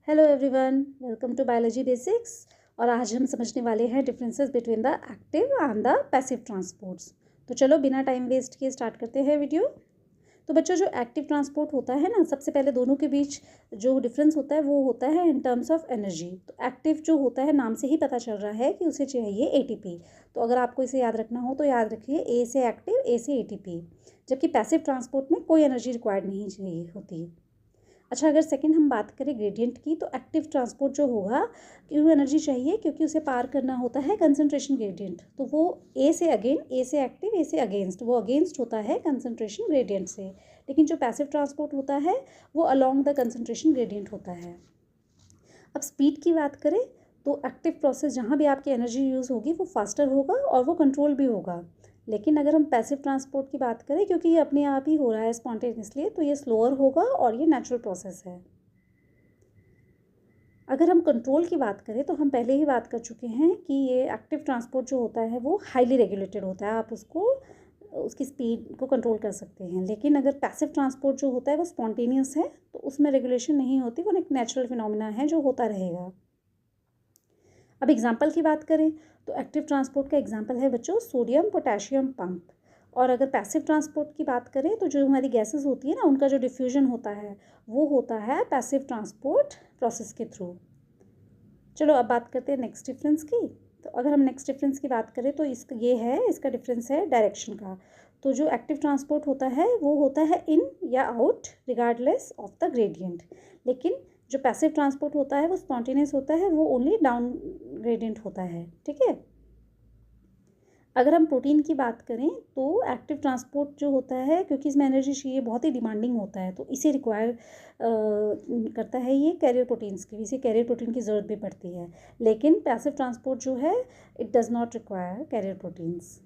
Hello everyone, welcome to biology basics. और आज हम समझने वाले हैं differences between the active and the passive transports. तो चलो बिना टाइम वेस्ट किए स्टार्ट करते हैं वीडियो। तो बच्चों, जो एक्टिव ट्रांसपोर्ट होता है ना, सबसे पहले दोनों के बीच जो डिफरेंस होता है वो होता है इन टर्म्स ऑफ एनर्जी। तो एक्टिव जो होता है, नाम से ही पता चल रहा है कि उसे चाहिए एटीपी। तो अगर आपको इसे याद रखना हो तो याद रखिए ए से एक्टिव, ए से एटीपी। जबकि पैसिव ट्रांसपोर्ट में कोई एनर्जी रिक्वायर्ड नहीं चाहिए होती। अच्छा, अगर सेकंड हम बात करें ग्रेडियंट की, तो एक्टिव ट्रांसपोर्ट जो होगा, क्यों एनर्जी चाहिए? क्योंकि उसे पार करना होता है कंसंट्रेशन ग्रेडियंट। तो वो ए से अगेन, ए से एक्टिव, ए से अगेंस्ट, वो अगेंस्ट होता है कंसंट्रेशन ग्रेडियंट से। लेकिन जो पैसिव ट्रांसपोर्ट होता है वो अलोंग द कंसंट्रेशन ग्रेडियंट होता है। अब स्पीड की बात करें तो एक्टिव प्रोसेस जहाँ भी आपकी एनर्जी यूज़ होगी वो फास्टर होगा और वो कंट्रोल भी होगा। लेकिन अगर हम पैसिव ट्रांसपोर्ट की बात करें, क्योंकि ये अपने आप ही हो रहा है स्पॉन्टेनियसली, तो ये स्लोअर होगा और ये नेचुरल प्रोसेस है। अगर हम कंट्रोल की बात करें तो हम पहले ही बात कर चुके हैं कि ये एक्टिव ट्रांसपोर्ट जो होता है वो हाईली रेगुलेटेड होता है। आप उसको उसकी स्पीड को कंट्रोल कर सकते हैं। लेकिन अगर पैसिव ट्रांसपोर्ट जो होता है वो स्पॉन्टेनियस है, तो उसमें रेगुलेशन नहीं होती, वो एक नेचुरल फिनोमिना है जो होता रहेगा। अब एग्जाम्पल की बात करें तो एक्टिव ट्रांसपोर्ट का एग्जाम्पल है बच्चों सोडियम पोटेशियम पंप। और अगर पैसिव ट्रांसपोर्ट की बात करें तो जो हमारी गैसेस होती है ना, उनका जो डिफ्यूजन होता है वो होता है पैसिव ट्रांसपोर्ट प्रोसेस के थ्रू। चलो अब बात करते हैं नेक्स्ट डिफरेंस की। तो अगर हम नेक्स्ट डिफरेंस की बात करें तो इसका डिफरेंस है डायरेक्शन का। तो जो एक्टिव ट्रांसपोर्ट होता है वो होता है इन या out regardless of the gradient. लेकिन जो पैसिव ट्रांसपोर्ट होता है वो स्पॉन्टेनियस होता है, वो ओनली डाउन ग्रेडियंट होता है। ठीक है। अगर हम प्रोटीन की बात करें तो एक्टिव ट्रांसपोर्ट जो होता है, क्योंकि इसमें एनर्जी चाहिए, बहुत ही डिमांडिंग होता है, तो इसे रिक्वायर करता है ये कैरियर प्रोटीन्स की, इसे कैरियर प्रोटीन की ज़रूरत भी पड़ती है। लेकिन पैसिव ट्रांसपोर्ट जो है it does not require carrier proteins.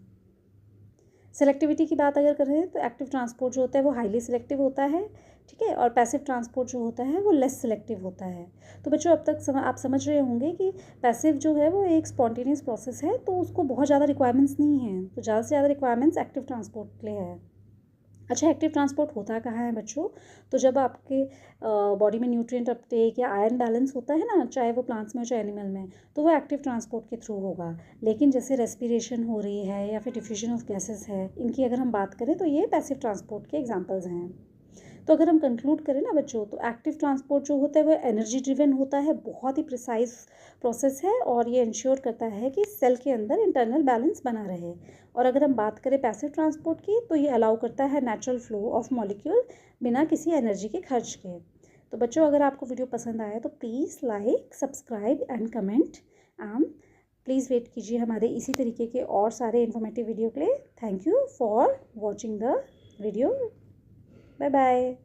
Selectivity की बात अगर करें तो एक्टिव ट्रांसपोर्ट जो होता है वो हाईली सिलेक्टिव होता है। ठीक है। और पैसिव ट्रांसपोर्ट जो होता है वो लेस सिलेक्टिव होता है। तो बच्चों, अब तक आप समझ रहे होंगे कि पैसिव जो है वो एक स्पॉन्टेनियस प्रोसेस है, तो उसको बहुत ज़्यादा रिक्वायरमेंट्स नहीं है। तो ज़्यादा से ज़्यादा रिक्वायरमेंट्स एक्टिव ट्रांसपोर्ट के लिए है। अच्छा, एक्टिव ट्रांसपोर्ट होता कहाँ है बच्चों? तो जब आपके बॉडी में न्यूट्रिएंट अपटेक या आयरन बैलेंस होता है ना, चाहे वो प्लांट्स में हो चाहे एनिमल में, तो वो एक्टिव ट्रांसपोर्ट के थ्रू होगा। लेकिन जैसे रेस्पिरेशन हो रही है या फिर डिफ्यूजन ऑफ गैसेस है, इनकी अगर हम बात करें तो ये पैसिव ट्रांसपोर्ट के एग्जांपल्स हैं। तो अगर हम कंक्लूड करें ना बच्चों, तो एक्टिव ट्रांसपोर्ट जो होता है वो एनर्जी ड्रिवन होता है, बहुत ही प्रिसाइज प्रोसेस है, और ये इंश्योर करता है कि सेल के अंदर इंटरनल बैलेंस बना रहे। और अगर हम बात करें पैसिव ट्रांसपोर्ट की, तो ये अलाउ करता है नेचुरल फ्लो ऑफ मॉलिक्यूल बिना किसी एनर्जी के खर्च के। तो बच्चों, अगर आपको वीडियो पसंद आया तो please like, subscribe and comment. Please wait कीजिए हमारे इसी तरीके के और सारे इन्फॉर्मेटिव वीडियो के लिए। Thank you for watching the video. Bye bye.